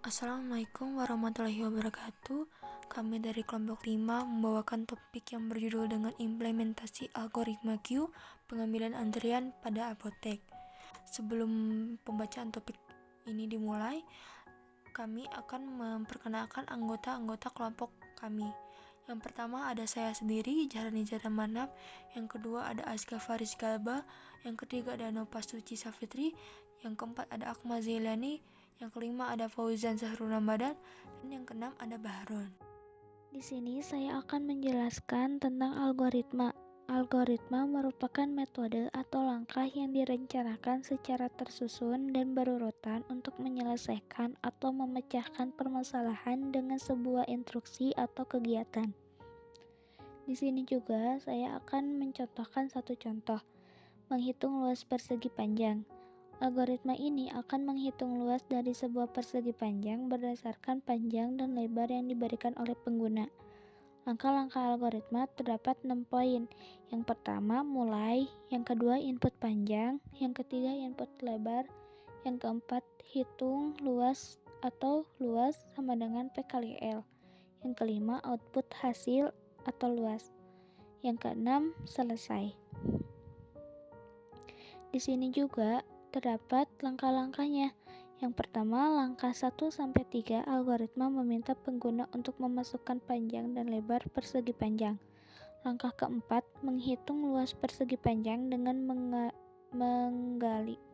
Assalamualaikum warahmatullahi wabarakatuh. Kami dari kelompok 5 membawakan topik yang berjudul dengan implementasi algoritma Q pengambilan antrian pada apotek. Sebelum pembacaan topik ini dimulai, kami akan memperkenalkan anggota-anggota kelompok kami. Yang pertama ada saya sendiri, Jahrani Manap. Yang kedua ada Azka Faris Galba. Yang ketiga ada Nova Suci Safitri. Yang keempat ada Akmal Zailani. Yang kelima ada Fauzan Zahrul Ramadan. Dan yang keenam ada Bahrun. Di sini saya akan menjelaskan tentang algoritma. Algoritma merupakan metode atau langkah yang direncanakan secara tersusun dan berurutan untuk menyelesaikan atau memecahkan permasalahan dengan sebuah instruksi atau kegiatan. Di sini juga saya akan mencontohkan satu contoh, menghitung luas persegi panjang. Algoritma ini akan menghitung luas dari sebuah persegi panjang berdasarkan panjang dan lebar yang diberikan oleh pengguna. Langkah-langkah algoritma terdapat 6 poin. Yang pertama, mulai. Yang kedua, input panjang. Yang ketiga, input lebar. Yang keempat, hitung luas atau luas sama dengan P kali L. Yang kelima, output hasil atau luas. Yang keenam, selesai. Di sini juga terdapat langkah-langkahnya. Yang pertama, langkah 1-3 algoritma meminta pengguna untuk memasukkan panjang dan lebar persegi panjang. Langkah keempat, menghitung luas persegi panjang dengan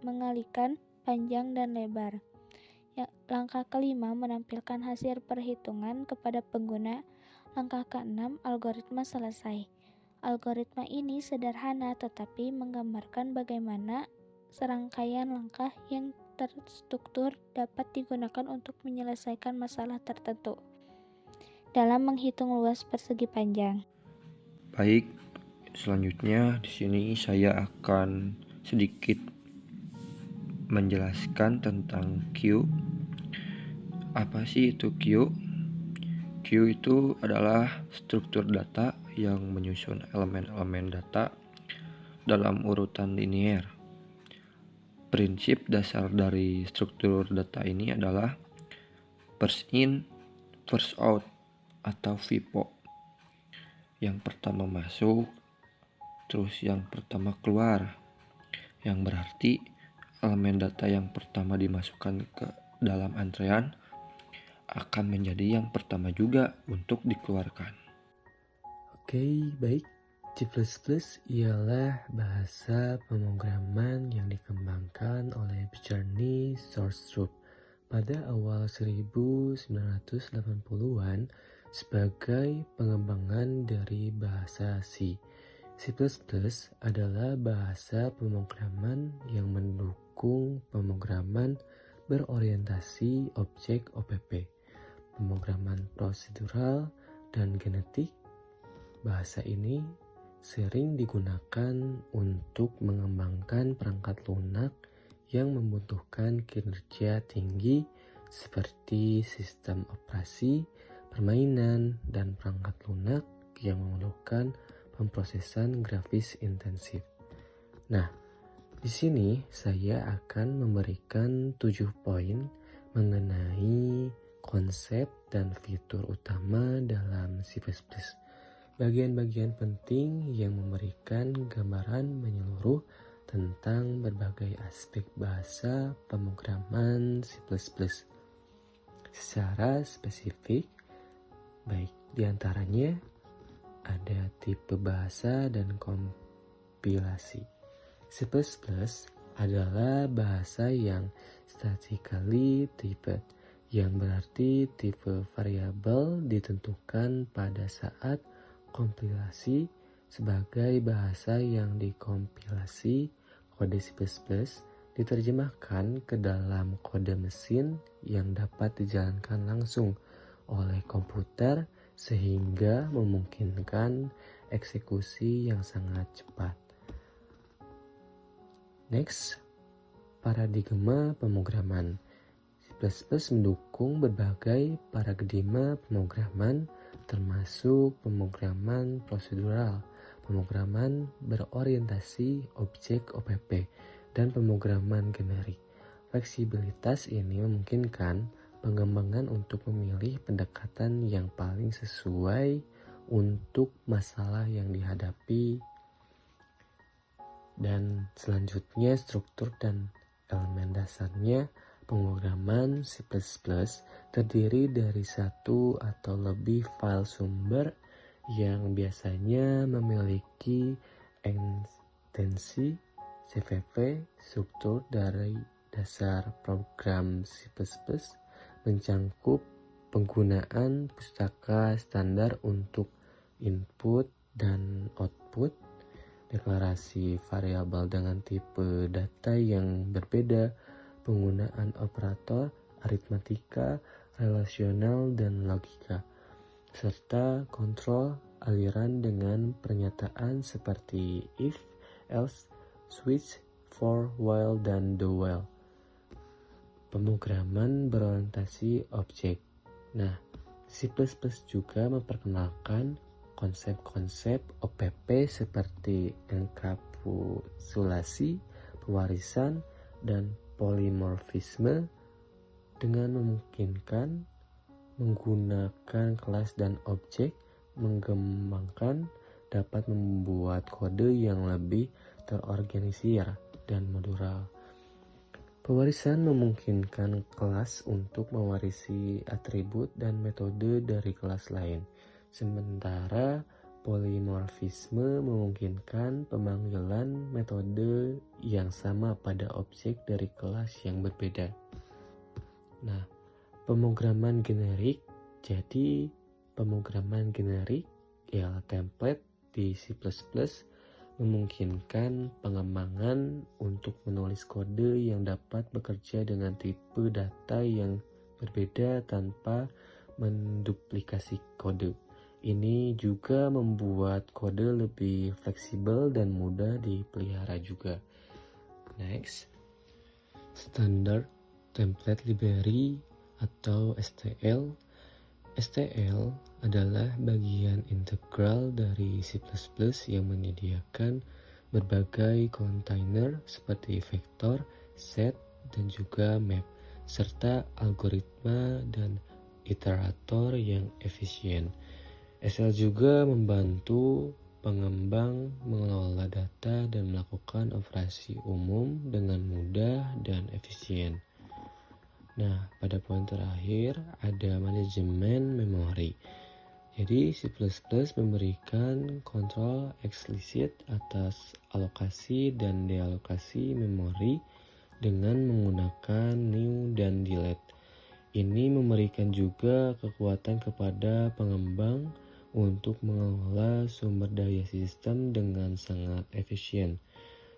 mengalikan panjang dan lebar. Langkah kelima, menampilkan hasil perhitungan kepada pengguna. Langkah keenam, algoritma selesai. Algoritma ini sederhana tetapi menggambarkan bagaimana serangkaian langkah yang terstruktur dapat digunakan untuk menyelesaikan masalah tertentu dalam menghitung luas persegi panjang. Baik, selanjutnya di sini saya akan sedikit menjelaskan tentang Q. Apa sih itu Q? Q itu adalah struktur data yang menyusun elemen-elemen data dalam urutan linear. Prinsip dasar dari struktur data ini adalah first in, first out atau FIFO. Yang pertama masuk, terus yang pertama keluar. Yang berarti elemen data yang pertama dimasukkan ke dalam antrean akan menjadi yang pertama juga untuk dikeluarkan. Oke, baik. C++ ialah bahasa pemrograman yang dikembangkan oleh Bjarne Stroustrup pada awal 1980-an sebagai pengembangan dari bahasa C. C++ adalah bahasa pemrograman yang mendukung pemrograman berorientasi objek OPP, pemrograman prosedural, dan genetik. Bahasa ini sering digunakan untuk mengembangkan perangkat lunak yang membutuhkan kinerja tinggi seperti sistem operasi, permainan, dan perangkat lunak yang memerlukan pemrosesan grafis intensif. Nah, di sini saya akan memberikan 7 poin mengenai konsep dan fitur utama dalam C++. Bagian-bagian penting yang memberikan gambaran menyeluruh tentang berbagai aspek bahasa pemrograman C++. Secara spesifik, baik diantaranya ada tipe bahasa dan kompilasi. C++ adalah bahasa yang statically typed, yang berarti tipe variabel ditentukan pada saat kompilasi. Sebagai bahasa yang dikompilasi, kode C++ diterjemahkan ke dalam kode mesin yang dapat dijalankan langsung oleh komputer sehingga memungkinkan eksekusi yang sangat cepat. Next, paradigma pemrograman. C++ mendukung berbagai paradigma pemrograman termasuk pemrograman prosedural, pemrograman berorientasi objek OPP, dan pemrograman generik. Fleksibilitas ini memungkinkan pengembangan untuk memilih pendekatan yang paling sesuai untuk masalah yang dihadapi. Dan selanjutnya struktur dan elemen dasarnya. Pemrograman C++ terdiri dari satu atau lebih file sumber yang biasanya memiliki ekstensi CVV. Struktur dari dasar program C++ mencangkup penggunaan pustaka standar untuk input dan output, deklarasi variabel dengan tipe data yang berbeda, penggunaan operator aritmatika, relasional, dan logika, serta kontrol aliran dengan pernyataan seperti if, else, switch, for, while, dan do while. Pemrograman berorientasi objek. Nah, C++ juga memperkenalkan konsep-konsep OPP seperti enkapsulasi, pewarisan, dan polimorfisme dengan memungkinkan menggunakan kelas dan objek mengembangkan dapat membuat kode yang lebih terorganisir dan modular. Pewarisan memungkinkan kelas untuk mewarisi atribut dan metode dari kelas lain, sementara polimorfisme memungkinkan pemanggilan metode yang sama pada objek dari kelas yang berbeda. Nah, pemrograman generik. Jadi, pemrograman generik ialah template di C++ memungkinkan pengembangan untuk menulis kode yang dapat bekerja dengan tipe data yang berbeda tanpa menduplikasi kode. Ini juga membuat kode lebih fleksibel dan mudah dipelihara juga. Next, Standard Template Library atau STL. STL adalah bagian integral dari C++ yang menyediakan berbagai kontainer seperti vektor, set, dan juga map, serta algoritma dan iterator yang efisien. STL juga membantu pengembang mengelola data dan melakukan operasi umum dengan mudah dan efisien. Nah, pada poin terakhir ada manajemen memori. Jadi C++ memberikan kontrol eksplisit atas alokasi dan dealokasi memori dengan menggunakan new dan delete. Ini memberikan juga kekuatan kepada pengembang untuk mengelola sumber daya sistem dengan sangat efisien,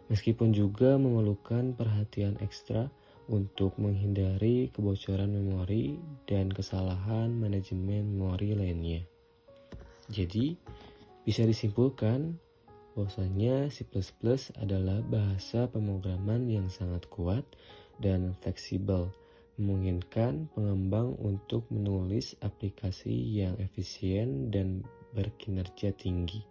meskipun juga memerlukan perhatian ekstra untuk menghindari kebocoran memori dan kesalahan manajemen memori lainnya. Jadi, bisa disimpulkan bahwasanya C++ adalah bahasa pemrograman yang sangat kuat dan fleksibel, memungkinkan pengembang untuk menulis aplikasi yang efisien dan berkinerja tinggi.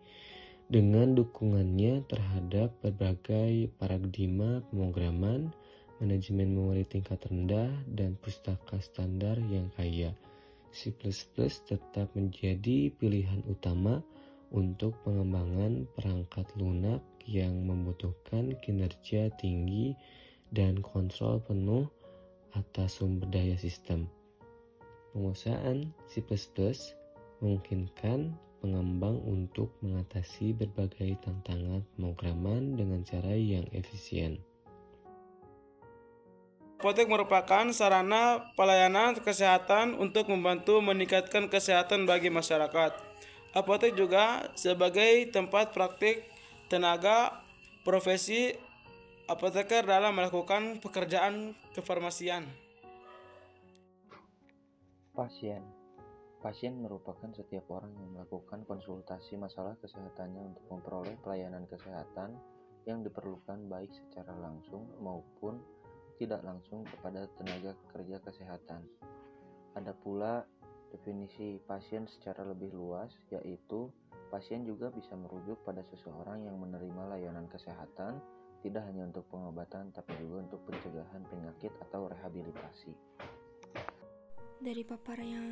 Dengan dukungannya terhadap berbagai paradigma pemrograman, manajemen memori tingkat rendah, dan pustaka standar yang kaya, C++ tetap menjadi pilihan utama untuk pengembangan perangkat lunak yang membutuhkan kinerja tinggi dan kontrol penuh atas sumber daya sistem. Penguasaan C++ memungkinkan pengembang untuk mengatasi berbagai tantangan pemrograman dengan cara yang efisien. Apotek merupakan sarana pelayanan kesehatan untuk membantu meningkatkan kesehatan bagi masyarakat. Apotek juga sebagai tempat praktik tenaga profesi apoteker dalam melakukan pekerjaan kefarmasian. Pasien merupakan setiap orang yang melakukan konsultasi masalah kesehatannya untuk memperoleh pelayanan kesehatan yang diperlukan baik secara langsung maupun tidak langsung kepada tenaga kerja kesehatan. Ada pula definisi pasien secara lebih luas, yaitu pasien juga bisa merujuk pada seseorang yang menerima layanan kesehatan, tidak hanya untuk pengobatan tapi juga untuk pencegahan penyakit atau rehabilitasi. Dari paparan yang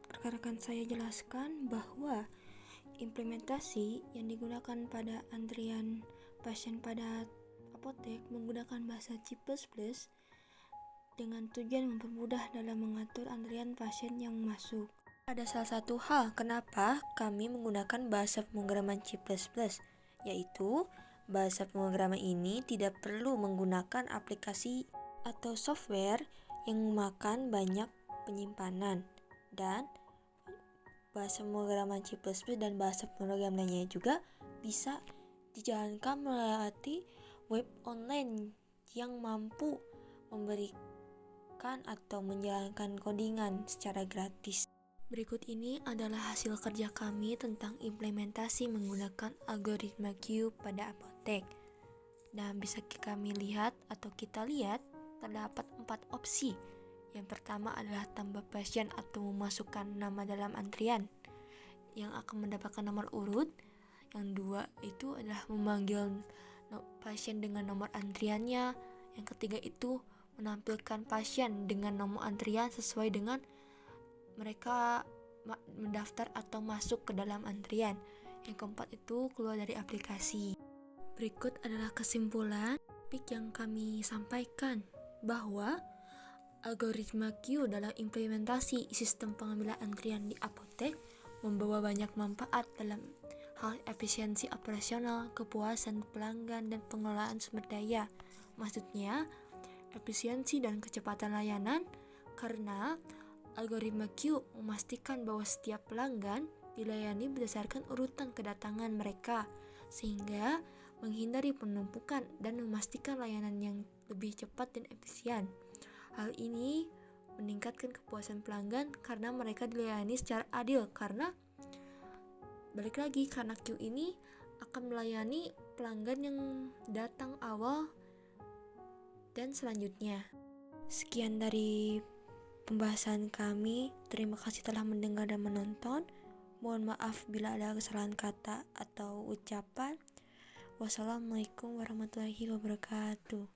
rekan-rekan saya jelaskan bahwa implementasi yang digunakan pada antrian pasien pada apotek menggunakan bahasa C++ dengan tujuan mempermudah dalam mengatur antrian pasien yang masuk. Ada salah satu hal kenapa kami menggunakan bahasa pemrograman C++, yaitu bahasa pemrograman ini tidak perlu menggunakan aplikasi atau software yang memakan banyak penyimpanan, dan bahasa pemrograman C++ dan bahasa pemrograman lainnya juga bisa dijalankan melalui web online yang mampu memberikan atau menjalankan codingan secara gratis. Berikut ini adalah hasil kerja kami tentang implementasi menggunakan algoritma Q pada apotek. Dan bisa kami lihat atau kita lihat terdapat 4 opsi. Yang pertama adalah tambah pasien atau memasukkan nama dalam antrian yang akan mendapatkan nomor urut. Yang dua itu adalah memanggil pasien dengan nomor antriannya. Yang ketiga itu menampilkan pasien dengan nomor antrian sesuai dengan mereka mendaftar atau masuk ke dalam antrian. Yang keempat itu keluar dari aplikasi. Berikut adalah kesimpulan topik yang kami sampaikan, bahwa algoritma Q dalam implementasi sistem pengambilan antrian di apotek membawa banyak manfaat dalam hal efisiensi operasional, kepuasan pelanggan, dan pengelolaan sumber daya. Maksudnya, efisiensi dan kecepatan layanan karena algoritma Q memastikan bahwa setiap pelanggan dilayani berdasarkan urutan kedatangan mereka, sehingga menghindari penumpukan dan memastikan layanan yang lebih cepat dan efisien. Hal ini meningkatkan kepuasan pelanggan karena mereka dilayani secara adil, karena balik lagi karena Q ini akan melayani pelanggan yang datang awal dan selanjutnya. Sekian dari pembahasan kami. Terima kasih telah mendengar dan menonton. Mohon maaf bila ada kesalahan kata atau ucapan. Wassalamualaikum warahmatullahi wabarakatuh.